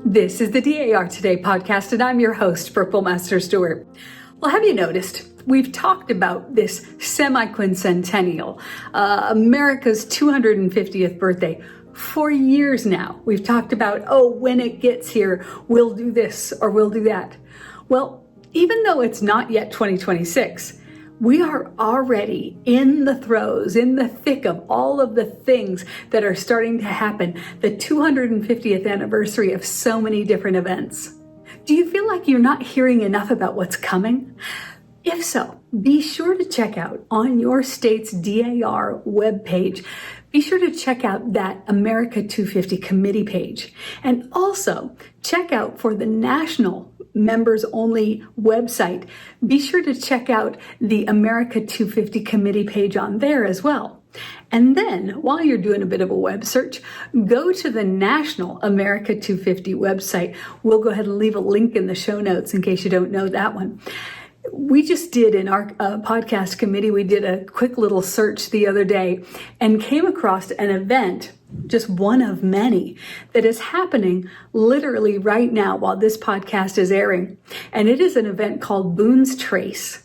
This is the DAR Today podcast, and I'm your host, Brooke, Bullmaster, Stewart. Well, have you noticed? We've talked about this semi-quincentennial, America's 250th birthday, for years now. We've talked about, when it gets here, we'll do this or we'll do that. Well, even though it's not yet 2026, we are already in the throes, in the thick of all of the things that are starting to happen, the 250th anniversary of so many different events. Do you feel like you're not hearing enough about what's coming? If so, be sure to check out on your state's DAR webpage. Be sure to check out that America 250 committee page. And also check out for the national members only website. Be sure to check out the America 250 committee page on there as well. And then while you're doing a bit of a web search, go to the National America 250 website. We'll go ahead and leave a link in the show notes in case you don't know that one. We just did in our podcast committee, we did a quick little search the other day and came across an event, just one of many, that is happening literally right now while this podcast is airing. And it is an event called Boone's Trace.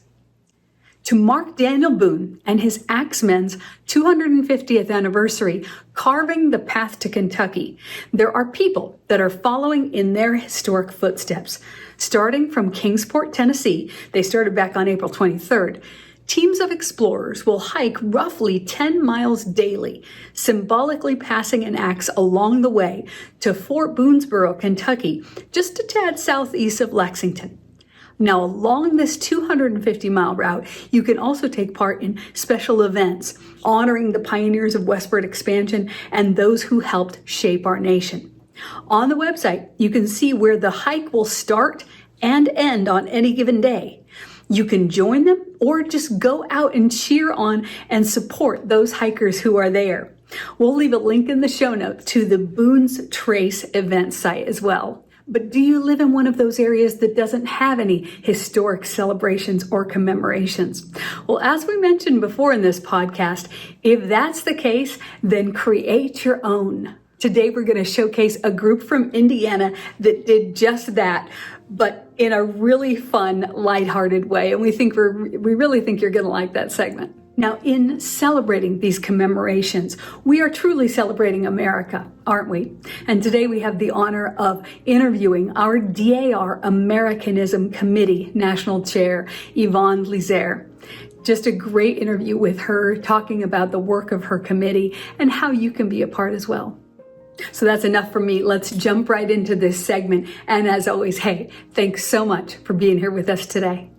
To mark Daniel Boone and his Axemen's 250th anniversary, carving the path to Kentucky, there are people that are following in their historic footsteps. Starting from Kingsport, Tennessee, they started back on April 23rd. Teams of explorers will hike roughly 10 miles daily, symbolically passing an axe along the way to Fort Boonesboro, Kentucky, just a tad southeast of Lexington. Now, along this 250-mile route, you can also take part in special events honoring the pioneers of westward expansion and those who helped shape our nation. On the website, you can see where the hike will start and end on any given day. You can join them or just go out and cheer on and support those hikers who are there. We'll leave a link in the show notes to the Boone's Trace event site as well. But do you live in one of those areas that doesn't have any historic celebrations or commemorations? Well, as we mentioned before in this podcast, if that's the case, then create your own. Today, we're going to showcase a group from Indiana that did just that, but in a really fun, lighthearted way. And we really think you're going to like that segment. Now, in celebrating these commemorations, we are truly celebrating America, aren't we? And today we have the honor of interviewing our DAR Americanism Committee National Chair, Yvonne Liser. Just a great interview with her, talking about the work of her committee and how you can be a part as well. So that's enough for me. Let's jump right into this segment. And as always, hey, thanks so much for being here with us today.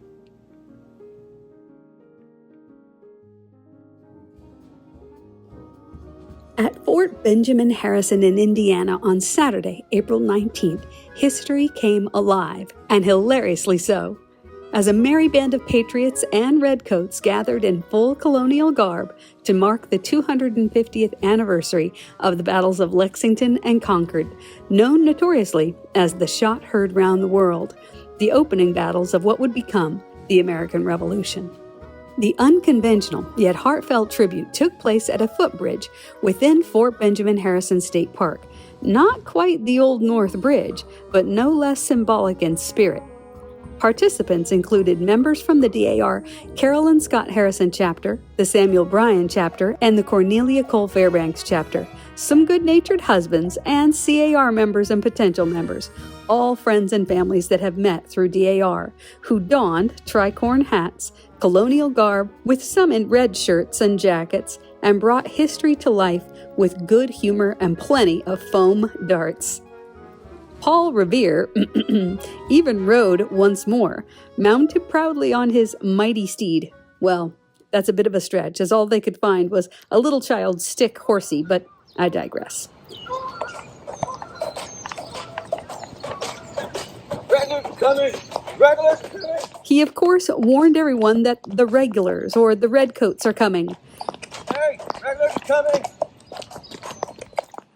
At Fort Benjamin Harrison in Indiana on Saturday, April 19th, history came alive, and hilariously so, as a merry band of patriots and redcoats gathered in full colonial garb to mark the 250th anniversary of the battles of Lexington and Concord, known notoriously as the shot heard round the world, the opening battles of what would become the American Revolution. The unconventional yet heartfelt tribute took place at a footbridge within Fort Benjamin Harrison State Park. Not quite the Old North Bridge, but no less symbolic in spirit. Participants included members from the DAR Carolyn Scott Harrison chapter, the Samuel Bryan chapter, and the Cornelia Cole Fairbanks chapter, some good-natured husbands, and CAR members and potential members, all friends and families that have met through DAR, who donned tricorn hats, colonial garb, with some in red shirts and jackets, and brought history to life with good humor and plenty of foam darts. Paul Revere even rode once more, mounted proudly on his mighty steed. Well, that's a bit of a stretch, as all they could find was a little child's stick horsey, but I digress. Regulars coming! He, of course, warned everyone that the regulars, or the redcoats, are coming. Hey, regulars coming!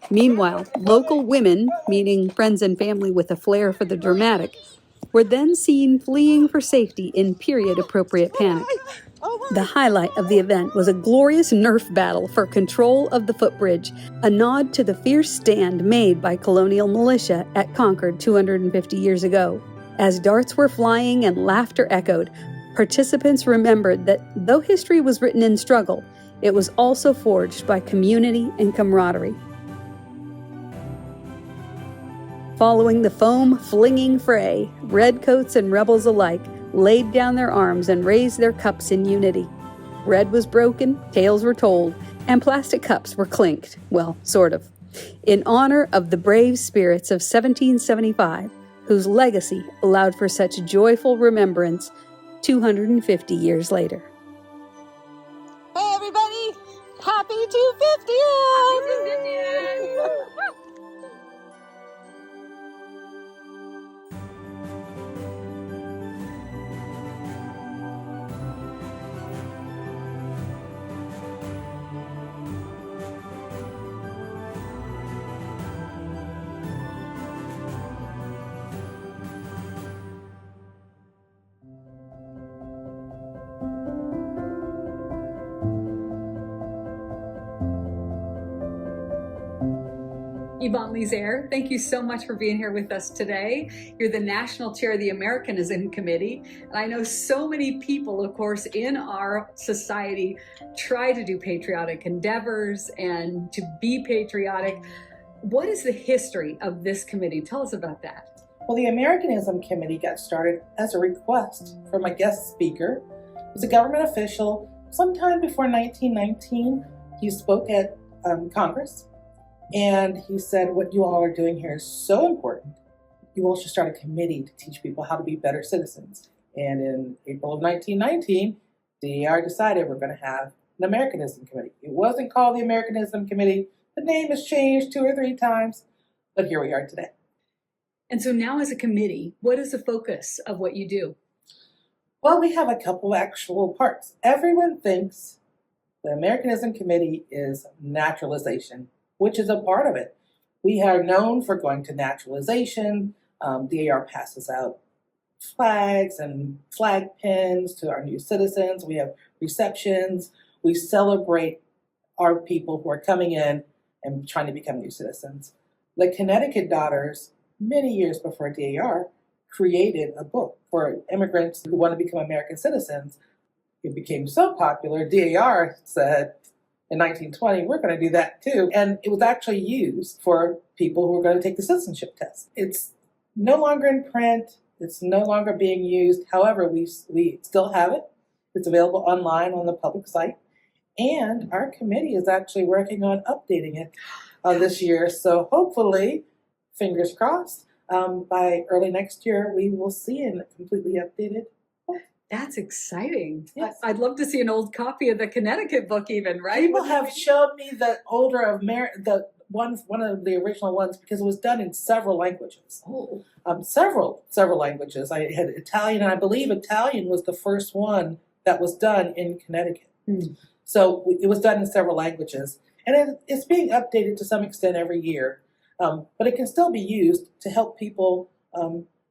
Meanwhile, local women, meaning friends and family with a flair for the dramatic, were then seen fleeing for safety in period-appropriate panic. The highlight of the event was a glorious Nerf battle for control of the footbridge, a nod to the fierce stand made by colonial militia at Concord 250 years ago. As darts were flying and laughter echoed, participants remembered that though history was written in struggle, it was also forged by community and camaraderie. Following the foam-flinging fray, redcoats and rebels alike laid down their arms and raised their cups in unity. Bread was broken, tales were told, and plastic cups were clinked, well, sort of, in honor of the brave spirits of 1775, whose legacy allowed for such joyful remembrance 250 years later. Hey everybody! Happy 250th! Yvonne, Liser, thank you so much for being here with us today. You're the National Chair of the Americanism Committee, and I know so many people, of course, in our society try to do patriotic endeavors and to be patriotic. What is the history of this committee? Tell us about that. Well, the Americanism Committee got started as a request from a guest speaker. He was a government official. Sometime before 1919, he spoke at Congress. And he said, what you all are doing here is so important. You all should start a committee to teach people how to be better citizens. And in April of 1919, DAR decided we're going to have an Americanism Committee. It wasn't called the Americanism Committee. The name has changed 2 or 3 times, but here we are today. And so now as a committee, what is the focus of what you do? Well, we have a couple actual parts. Everyone thinks the Americanism Committee is naturalization, which is a part of it. We are known for going to naturalization. DAR passes out flags and flag pins to our new citizens. We have receptions. We celebrate our people who are coming in and trying to become new citizens. The Connecticut Daughters, many years before DAR, created a book for immigrants who want to become American citizens. It became so popular, DAR said, in 1920, we're going to do that too. And it was actually used for people who were going to take the citizenship test. It's no longer in print. It's no longer being used. However, we still have it. It's available online on the public site. And our committee is actually working on updating it this year. So hopefully, fingers crossed, by early next year, we will see a completely updated book. That's exciting. Yes. I'd love to see an old copy of the Connecticut book even, right? People have shown me the older of one of the original ones because it was done in several languages. Oh. Several languages. I had Italian, and I believe Italian was the first one that was done in Connecticut. Mm. So it was done in several languages. And it's being updated to some extent every year. But it can still be used to help people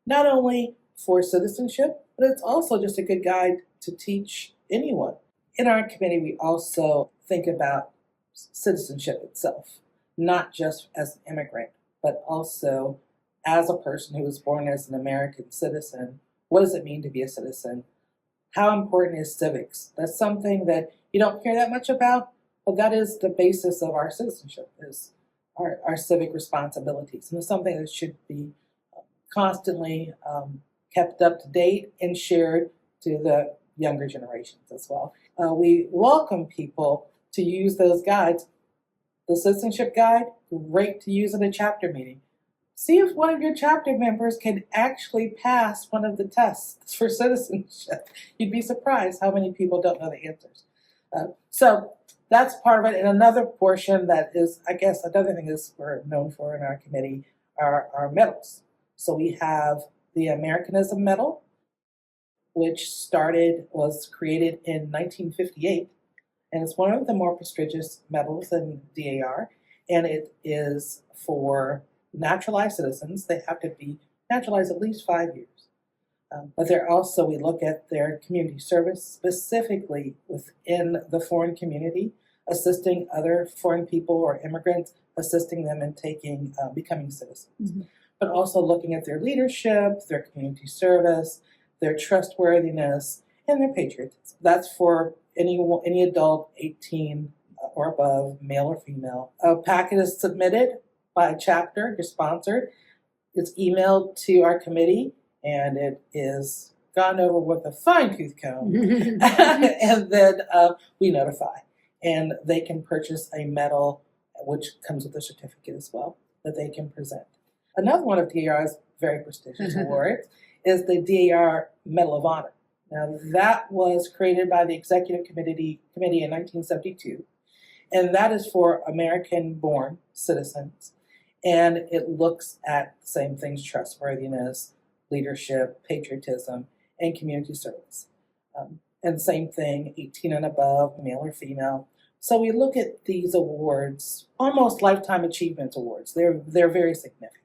not only for citizenship, but it's also just a good guide to teach anyone. In our committee, we also think about citizenship itself, not just as an immigrant, but also as a person who was born as an American citizen. What does it mean to be a citizen? How important is civics? That's something that you don't hear that much about, but that is the basis of our citizenship, is our civic responsibilities. And it's something that should be constantly kept up to date and shared to the younger generations as well. We welcome people to use those guides. The citizenship guide, great to use in a chapter meeting. See if one of your chapter members can actually pass one of the tests for citizenship. You'd be surprised how many people don't know the answers. So that's part of it. And another portion that is, I guess, another thing is we're known for in our committee are our medals. So we have the Americanism Medal, which was created in 1958. And it's one of the more prestigious medals in DAR. And it is for naturalized citizens. They have to be naturalized at least 5 years. But they're also, we look at their community service, specifically within the foreign community, assisting other foreign people or immigrants, assisting them in becoming citizens. Mm-hmm. But also looking at their leadership, their community service, their trustworthiness, and their patriotism. That's for any adult 18 or above, male or female. A packet is submitted by a chapter, you're sponsored. It's emailed to our committee, and it is gone over with a fine-tooth comb. And then we notify. And they can purchase a medal, which comes with a certificate as well, that they can present. Another one of DAR's very prestigious awards is the DAR Medal of Honor. Now, that was created by the Executive Committee in 1972, and that is for American-born citizens. And it looks at the same things: trustworthiness, leadership, patriotism, and community service. And same thing, 18 and above, male or female. So we look at these awards, almost lifetime achievement awards. They're very significant.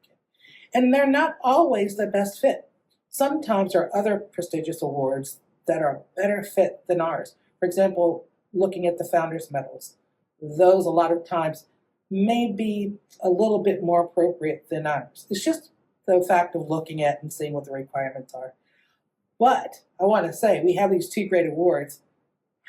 And they're not always the best fit. Sometimes there are other prestigious awards that are a better fit than ours. For example, looking at the Founders Medals. Those a lot of times may be a little bit more appropriate than ours. It's just the fact of looking at and seeing what the requirements are. But I want to say we have these two great awards.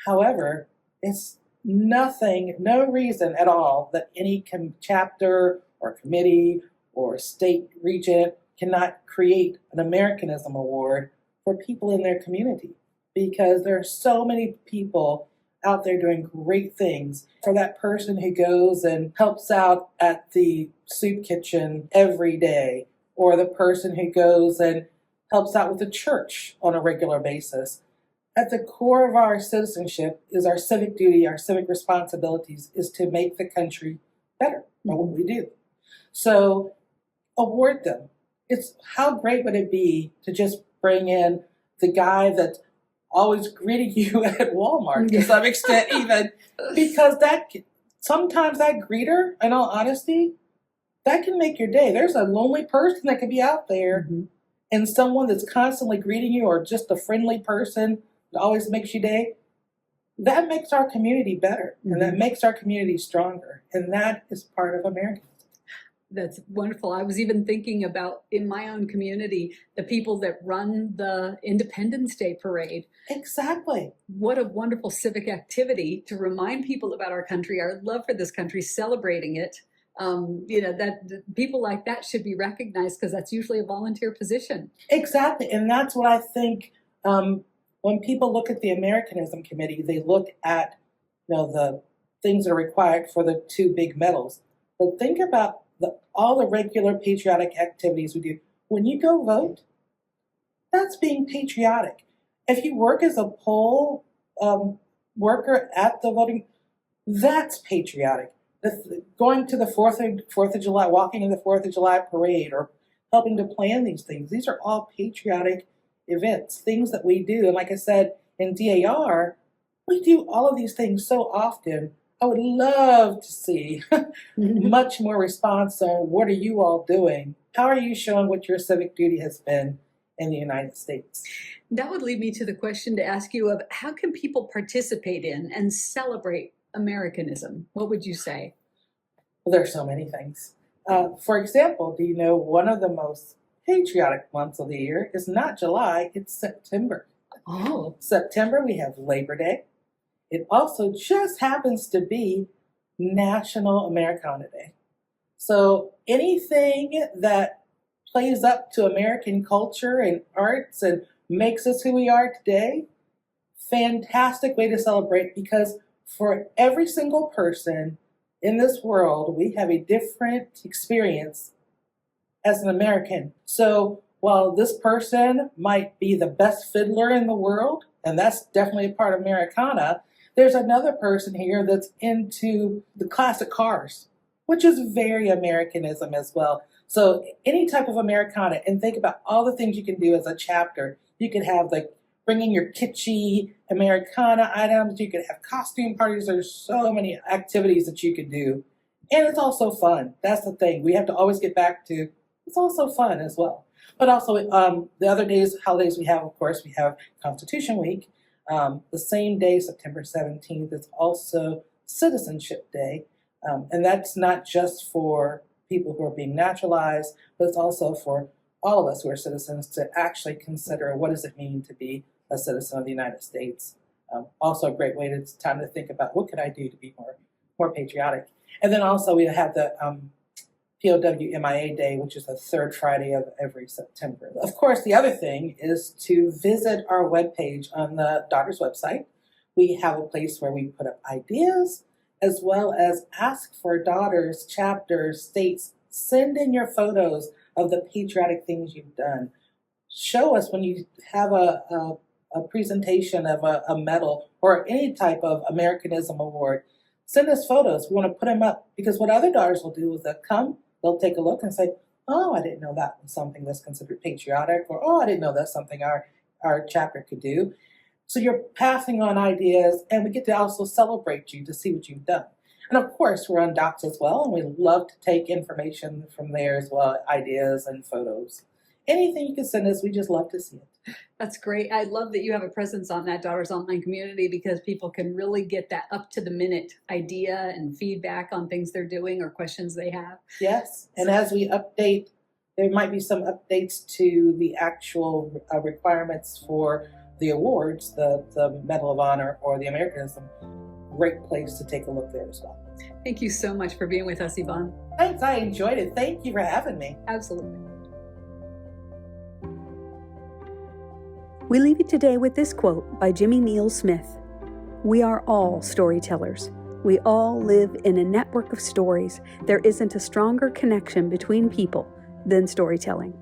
However, it's no reason at all that any chapter or committee or state region cannot create an Americanism award for people in their community, because there are so many people out there doing great things. For that person who goes and helps out at the soup kitchen every day, or the person who goes and helps out with the church on a regular basis. At the core of our citizenship is our civic duty, our civic responsibilities, is to make the country better by what we do. So award them. It's how great would it be to just bring in the guy that's always greeting you at Walmart to some extent, even, because sometimes that greeter, in all honesty, that can make your day. There's a lonely person that could be out there, and someone that's constantly greeting you, or just a friendly person that always makes your day. That makes our community better, and that makes our community stronger, and that is part of America. That's wonderful. I was even thinking about, in my own community, the people that run the Independence Day parade. Exactly. What a wonderful civic activity to remind people about our country, our love for this country, celebrating it. That people like that should be recognized, because that's usually a volunteer position. Exactly. And that's what I think when people look at the Americanism Committee, they look at the things that are required for the two big medals. But think about all the regular patriotic activities we do. When you go vote, that's being patriotic. If you work as a poll worker at the voting, that's patriotic. Going to the 4th of July, walking in the 4th of July parade, or helping to plan these things. These are all patriotic events, things that we do. And like I said, in DAR, we do all of these things so often. I would love to see much more response on what are you all doing? How are you showing what your civic duty has been in the United States? That would lead me to the question to ask you of how can people participate in and celebrate Americanism? What would you say? Well, there are so many things. For example, do you know one of the most patriotic months of the year is not July, it's September. Oh. September, we have Labor Day. It also just happens to be National Americana Day. So anything that plays up to American culture and arts and makes us who we are today, fantastic way to celebrate, because for every single person in this world, we have a different experience as an American. So while this person might be the best fiddler in the world, and that's definitely a part of Americana, there's another person here that's into the classic cars, which is very Americanism as well. So any type of Americana, and think about all the things you can do as a chapter. You could have bringing your kitschy Americana items. You could have costume parties. There's so many activities that you could do. And it's also fun. That's the thing. We have to always get back to, it's also fun as well. But also the other days, holidays we have, of course, we have Constitution Week. The same day, September 17th, is also Citizenship Day. And that's not just for people who are being naturalized, but it's also for all of us who are citizens to actually consider what does it mean to be a citizen of the United States. Also a great way time to think about what can I do to be more patriotic. And then also we have the POW MIA Day, which is the third Friday of every September. Of course, the other thing is to visit our webpage on the daughter's website. We have a place where we put up ideas as well as ask for daughters, chapters, states. Send in your photos of the patriotic things you've done. Show us when you have a presentation of a medal or any type of Americanism award. Send us photos. We want to put them up because what other daughters will do is they'll take a look and say, oh, I didn't know that was something that's considered patriotic, or oh, I didn't know that's something our chapter could do. So you're passing on ideas, and we get to also celebrate you to see what you've done. And of course, we're on Docs as well, and we love to take information from there as well, ideas and photos. Anything you can send us, we just love to see it. That's great. I love that you have a presence on that Daughters Online community because people can really get that up to the minute idea and feedback on things they're doing or questions they have. Yes, and as we update, there might be some updates to the actual requirements for the awards, the Medal of Honor or the Americanism. Great place to take a look there as well. Thank you so much for being with us, Yvonne. Thanks, I enjoyed it. Thank you for having me. Absolutely. We leave you today with this quote by Jimmy Neal Smith. We are all storytellers. We all live in a network of stories. There isn't a stronger connection between people than storytelling.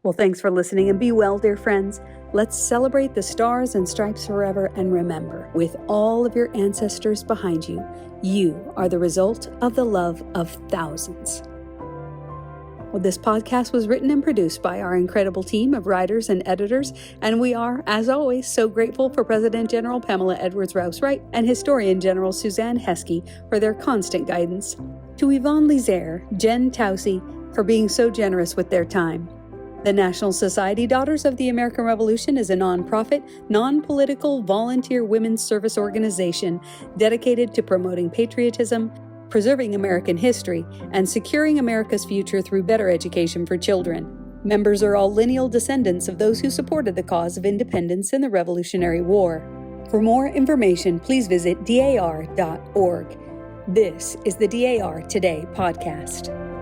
Well, thanks for listening and be well, dear friends. Let's celebrate the stars and stripes forever and remember, with all of your ancestors behind you, you are the result of the love of thousands. Well, this podcast was written and produced by our incredible team of writers and editors, and we are, as always, so grateful for President General Pamela Rouse Wright and Historian General Suzanne Heskey for their constant guidance. To Yvonne Liser, Jen Tousey, for being so generous with their time. The National Society Daughters of the American Revolution is a nonprofit, non-political, volunteer women's service organization dedicated to promoting patriotism, preserving American history, and securing America's future through better education for children. Members are all lineal descendants of those who supported the cause of independence in the Revolutionary War. For more information, please visit dar.org. This is the DAR Today podcast.